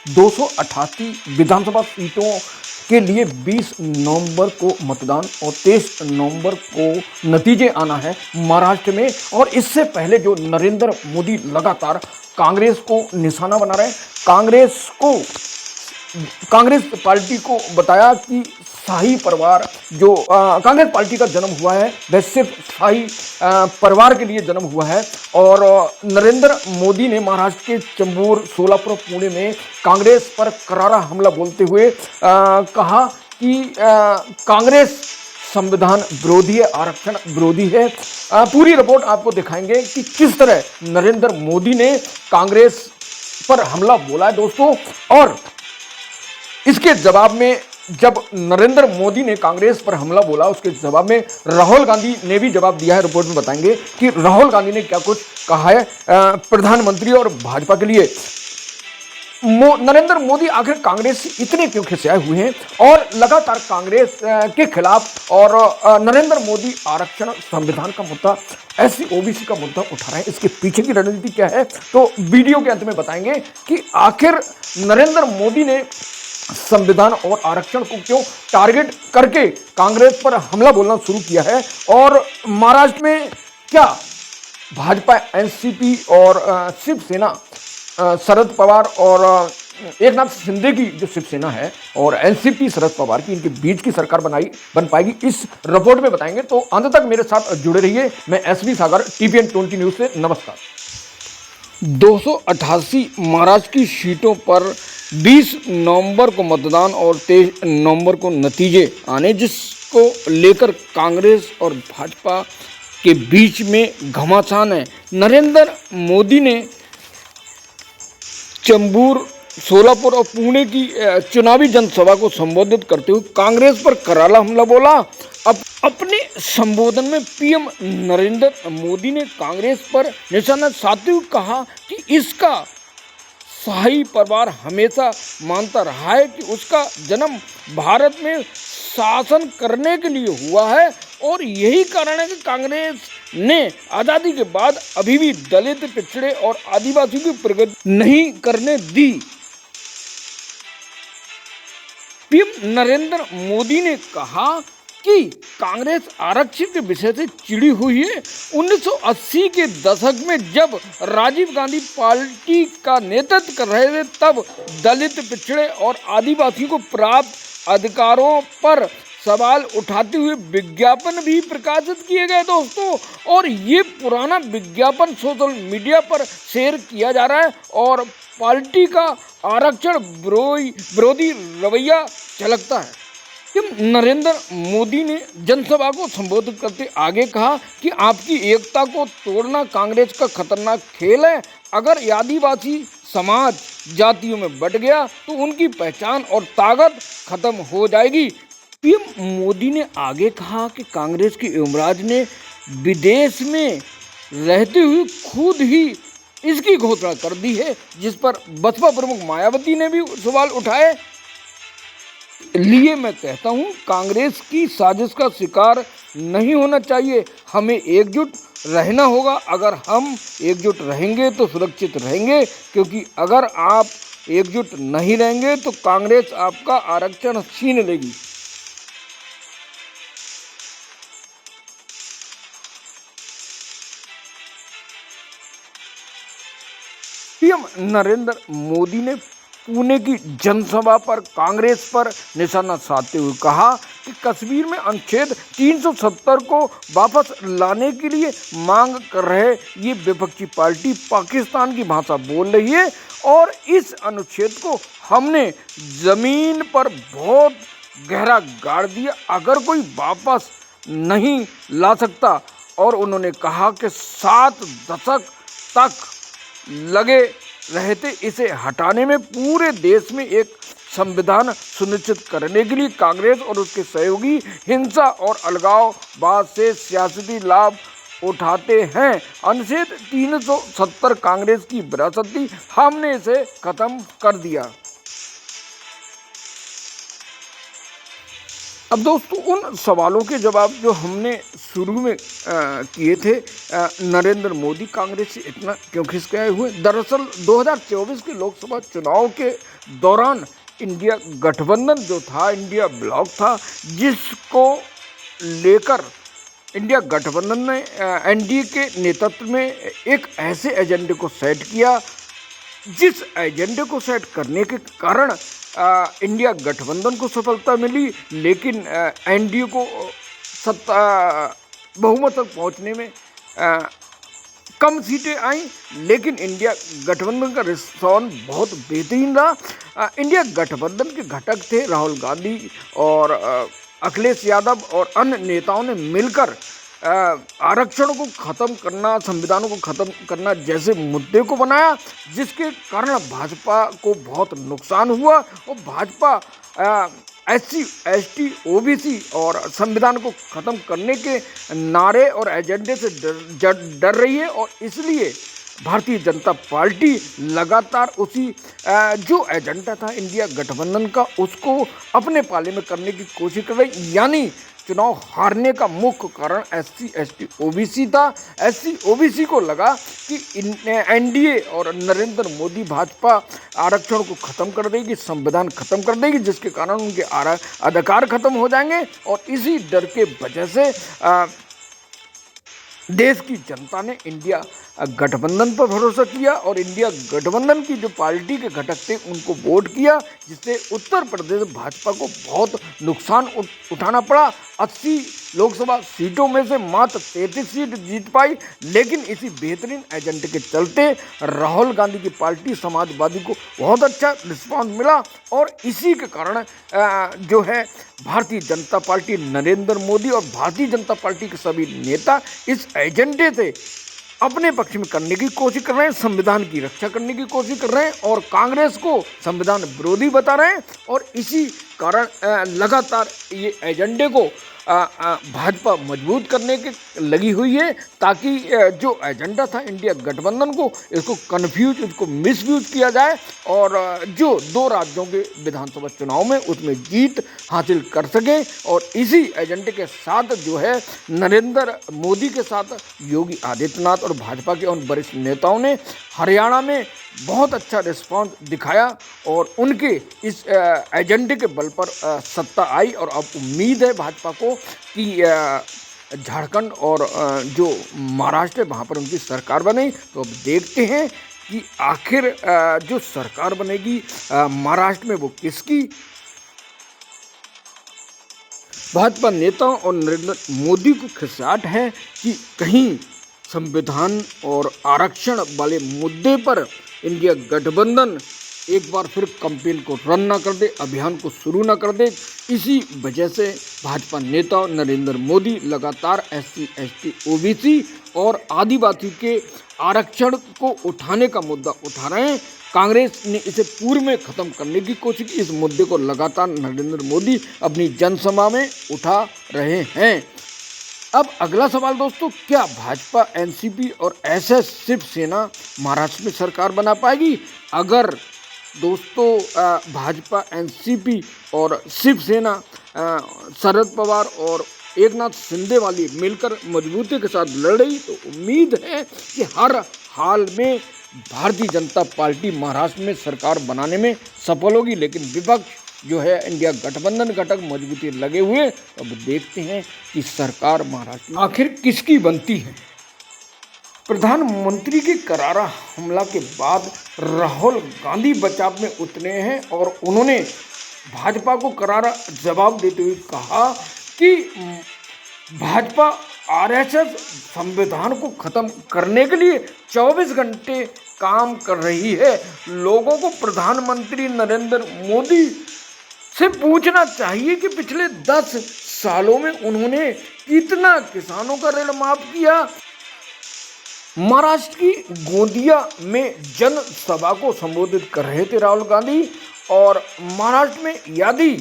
288 विधानसभा सीटों के लिए 20 नवंबर को मतदान और 23 नवंबर को नतीजे आना है महाराष्ट्र में। और इससे पहले जो नरेंद्र मोदी लगातार कांग्रेस को निशाना बना रहे हैं, कांग्रेस पार्टी को बताया कि शाही परिवार जो कांग्रेस पार्टी का जन्म हुआ है वह सिर्फ शाही परिवार के लिए जन्म हुआ है। और नरेंद्र मोदी ने महाराष्ट्र के चंबूर, सोलापुर, पुणे में कांग्रेस पर करारा हमला बोलते हुए कहा कि कांग्रेस संविधान विरोधी है, आरक्षण विरोधी है। पूरी रिपोर्ट आपको दिखाएंगे कि किस तरह नरेंद्र मोदी ने कांग्रेस पर हमला बोला है दोस्तों। और इसके जवाब में जब नरेंद्र मोदी ने कांग्रेस पर हमला बोला, उसके जवाब में राहुल गांधी ने भी जवाब दिया है। रिपोर्ट में बताएंगे कि राहुल गांधी ने क्या कुछ कहा है प्रधानमंत्री और भाजपा के लिए। नरेंद्र मोदी आखिर कांग्रेस से इतने क्यों खिंचाए हुए हैं और लगातार कांग्रेस के खिलाफ और नरेंद्र मोदी आरक्षण, संविधान का मुद्दा, एससी ओबीसी का मुद्दा उठा रहे हैं, इसके पीछे की रणनीति क्या है, तो वीडियो के अंत में बताएंगे कि आखिर नरेंद्र मोदी ने संविधान और आरक्षण को क्यों टारगेट करके कांग्रेस पर हमला बोलना शुरू किया है। और महाराष्ट्र में क्या भाजपा, एनसीपी और शिवसेना, शरद पवार और एकनाथ शिंदे की जो शिवसेना है और एनसीपी शरद पवार की, इनके बीच की सरकार बन पाएगी, इस रिपोर्ट में बताएंगे। तो अंत तक मेरे साथ जुड़े रहिए। मैं एसबी सागर, टीवीएन 20 न्यूज से नमस्कार। 288 महाराष्ट्र की सीटों पर 20 नवंबर को मतदान और 23 नवंबर को नतीजे आने, जिसको लेकर कांग्रेस और भाजपा के बीच में घमासान है। नरेंद्र मोदी ने चंबूर, सोलापुर और पुणे की चुनावी जनसभा को संबोधित करते हुए कांग्रेस पर करारा हमला बोला। अब अपने संबोधन में पीएम नरेंद्र मोदी ने कांग्रेस पर निशाना साधते हुए कहा कि इसका शाही परिवार हमेशा मानता रहा है कि उसका जन्म भारत में शासन करने के लिए हुआ है और यही कारण है कि कांग्रेस ने आज़ादी के बाद अभी भी दलित, पिछड़े और आदिवासियों की प्रगति नहीं करने दी। पीएम नरेंद्र मोदी ने कहा कि कांग्रेस आरक्षण के विषय से चिड़ी हुई है। 1980 के दशक में जब राजीव गांधी पार्टी का नेतृत्व कर रहे थे, तब दलित, पिछड़े और आदिवासियों को प्राप्त अधिकारों पर सवाल उठाते हुए विज्ञापन भी प्रकाशित किए गए दोस्तों। और ये पुराना विज्ञापन सोशल मीडिया पर शेयर किया जा रहा है और पार्टी का आरक्षण विरोधी रवैया झलकता है। नरेंद्र मोदी ने जनसभा को संबोधित करते आगे कहा कि आपकी एकता को तोड़ना कांग्रेस का खतरनाक खेल है। अगर आदिवासी समाज जातियों में बंट गया तो उनकी पहचान और ताकत खत्म हो जाएगी। पीएम मोदी ने आगे कहा कि कांग्रेस के युवराज ने विदेश में रहते हुए खुद ही इसकी घोषणा कर दी है, जिस पर बसपा प्रमुख मायावती ने भी सवाल उठाए। लिए मैं कहता हूं, कांग्रेस की साजिश का शिकार नहीं होना चाहिए। हमें एकजुट रहना होगा। अगर हम एकजुट रहेंगे तो सुरक्षित रहेंगे, क्योंकि अगर आप एकजुट नहीं रहेंगे तो कांग्रेस आपका आरक्षण छीन लेगी। पीएम नरेंद्र मोदी ने पुणे की जनसभा पर कांग्रेस पर निशाना साधते हुए कहा कि कश्मीर में अनुच्छेद 370 को वापस लाने के लिए मांग कर रहे ये विपक्षी पार्टी पाकिस्तान की भाषा बोल रही है और इस अनुच्छेद को हमने जमीन पर बहुत गहरा गाड़ दिया। अगर कोई वापस नहीं ला सकता, और उन्होंने कहा कि 7 दशक तक लगे रहते इसे हटाने में। पूरे देश में एक संविधान सुनिश्चित करने के लिए कांग्रेस और उसके सहयोगी हिंसा और अलगाववाद से सियासती लाभ उठाते हैं। अनुच्छेद 370 कांग्रेस की विरासत थी, हमने इसे खत्म कर दिया। अब दोस्तों उन सवालों के जवाब जो हमने शुरू में किए थे, नरेंद्र मोदी कांग्रेस से इतना क्यों खिसकाए हुए। दरअसल 2024 के लोकसभा चुनाव के दौरान इंडिया गठबंधन जो था, इंडिया ब्लॉक था, जिसको लेकर इंडिया गठबंधन ने एनडीए के नेतृत्व में एक ऐसे एजेंडे को सेट किया, जिस एजेंडे को सेट करने के कारण इंडिया गठबंधन को सफलता मिली, लेकिन एनडीए को सत्ता बहुमत तक पहुंचने में कम सीटें आई। लेकिन इंडिया गठबंधन का रिस्पॉन्स बहुत बेहतरीन रहा। इंडिया गठबंधन के घटक थे राहुल गांधी और अखिलेश यादव और अन्य नेताओं ने मिलकर आरक्षण को ख़त्म करना, संविधान को ख़त्म करना जैसे मुद्दे को बनाया, जिसके कारण भाजपा को बहुत नुकसान हुआ और भाजपा SC, ST, OBC और संविधान को ख़त्म करने के नारे और एजेंडे से डर रही है। और इसलिए भारतीय जनता पार्टी लगातार उसी जो एजेंडा था इंडिया गठबंधन का, उसको अपने पाले में करने की कोशिश कर रही। यानी चुनाव हारने का मुख्य कारण SC, ST, OBC था। SC, OBC को लगा कि एनडीए और नरेंद्र मोदी भाजपा आरक्षण को ख़त्म कर देगी, संविधान ख़त्म कर देगी, जिसके कारण उनके अधिकार ख़त्म हो जाएंगे। और इसी डर के वजह से देश की जनता ने इंडिया गठबंधन पर भरोसा किया और इंडिया गठबंधन की जो पार्टी के घटक थे उनको वोट किया, जिससे उत्तर प्रदेश भाजपा को बहुत नुकसान उठाना पड़ा। 80 लोकसभा सीटों में से मात्र 33 सीट जीत पाई। लेकिन इसी बेहतरीन एजेंडे के चलते राहुल गांधी की पार्टी समाजवादी को बहुत अच्छा रिस्पॉन्स मिला और इसी के कारण जो है भारतीय जनता पार्टी, नरेंद्र मोदी और भारतीय जनता पार्टी के सभी नेता इस एजेंडे से अपने पक्ष में करने की कोशिश कर रहे हैं, संविधान की रक्षा करने की कोशिश कर रहे हैं और कांग्रेस को संविधान विरोधी बता रहे हैं। और इसी कारण लगातार ये एजेंडे को भाजपा मजबूत करने के लगी हुई है, ताकि जो एजेंडा था इंडिया गठबंधन को, इसको कन्फ्यूज, इसको मिसयूज किया जाए और जो 2 राज्यों के विधानसभा चुनाव में उसमें जीत हासिल कर सके। और इसी एजेंडे के साथ जो है नरेंद्र मोदी के साथ योगी आदित्यनाथ और भाजपा के उन वरिष्ठ नेताओं ने हरियाणा में बहुत अच्छा रिस्पांस दिखाया और उनके इस एजेंडे के बल पर सत्ता आई। और अब उम्मीद है भाजपा को कि झारखंड और जो महाराष्ट्र है वहाँ पर उनकी सरकार बने। तो अब देखते हैं कि आखिर जो सरकार बनेगी महाराष्ट्र में वो किसकी। भाजपा नेताओं और नरेंद्र मोदी को खिसाट है कि कहीं संविधान और आरक्षण वाले मुद्दे पर इंडिया गठबंधन एक बार फिर कैंपेन को रन ना कर दे, अभियान को शुरू ना कर दे। इसी वजह से भाजपा नेता नरेंद्र मोदी लगातार SC, ST, OBC और आदिवासी के आरक्षण को उठाने का मुद्दा उठा रहे हैं। कांग्रेस ने इसे पूर्व में ख़त्म करने की कोशिश की। इस मुद्दे को लगातार नरेंद्र मोदी अपनी जनसभा में उठा रहे हैं। अब अगला सवाल दोस्तों, क्या भाजपा, NCP और SS शिवसेना महाराष्ट्र में सरकार बना पाएगी? अगर दोस्तों भाजपा, NCP और शिवसेना शरद पवार और एकनाथ शिंदे वाली मिलकर मजबूती के साथ लड़ रही, तो उम्मीद है कि हर हाल में भारतीय जनता पार्टी महाराष्ट्र में सरकार बनाने में सफल होगी। लेकिन विपक्ष जो है इंडिया गठबंधन घटक मजबूती लगे हुए। अब देखते हैं कि सरकार महाराष्ट्र में आखिर किसकी बनती है। प्रधानमंत्री के करारा हमला के बाद राहुल गांधी बचाव में उतरे हैं और उन्होंने भाजपा को करारा जवाब देते हुए कहा कि भाजपा RSS संविधान को खत्म करने के लिए 24 घंटे काम कर रही है। लोगों को प्रधानमंत्री नरेंद्र मोदी से पूछना चाहिए कि पिछले 10 सालों में उन्होंने कितना किसानों का ऋण माफ किया। महाराष्ट्र की गोंदिया में जनसभा को संबोधित कर रहे थे राहुल गांधी और महाराष्ट्र में यदि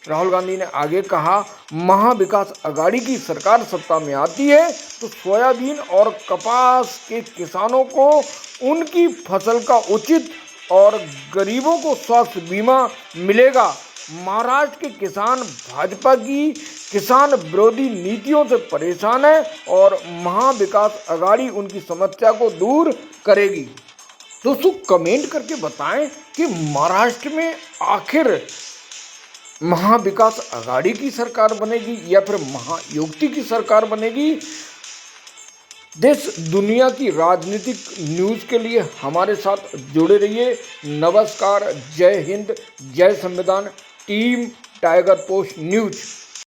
राहुल गांधी ने आगे कहा महाविकास अघाड़ी की सरकार सत्ता में आती है तो सोयाबीन और कपास के किसानों को उनकी फसल का उचित और गरीबों को स्वास्थ्य बीमा मिलेगा महाराष्ट्र के किसान भाजपा की किसान विरोधी नीतियों से परेशान है और महाविकास आघाड़ी उनकी समस्या को दूर करेगी। दोस्तों कमेंट करके बताएं कि महाराष्ट्र में आखिर महाविकास आघाड़ी की सरकार बनेगी या फिर महायुति की सरकार बनेगी। देश दुनिया की राजनीतिक न्यूज़ के लिए हमारे साथ जुड़े रहिए। नमस्कार, जय हिंद, जय संविधान। Team tiger post news.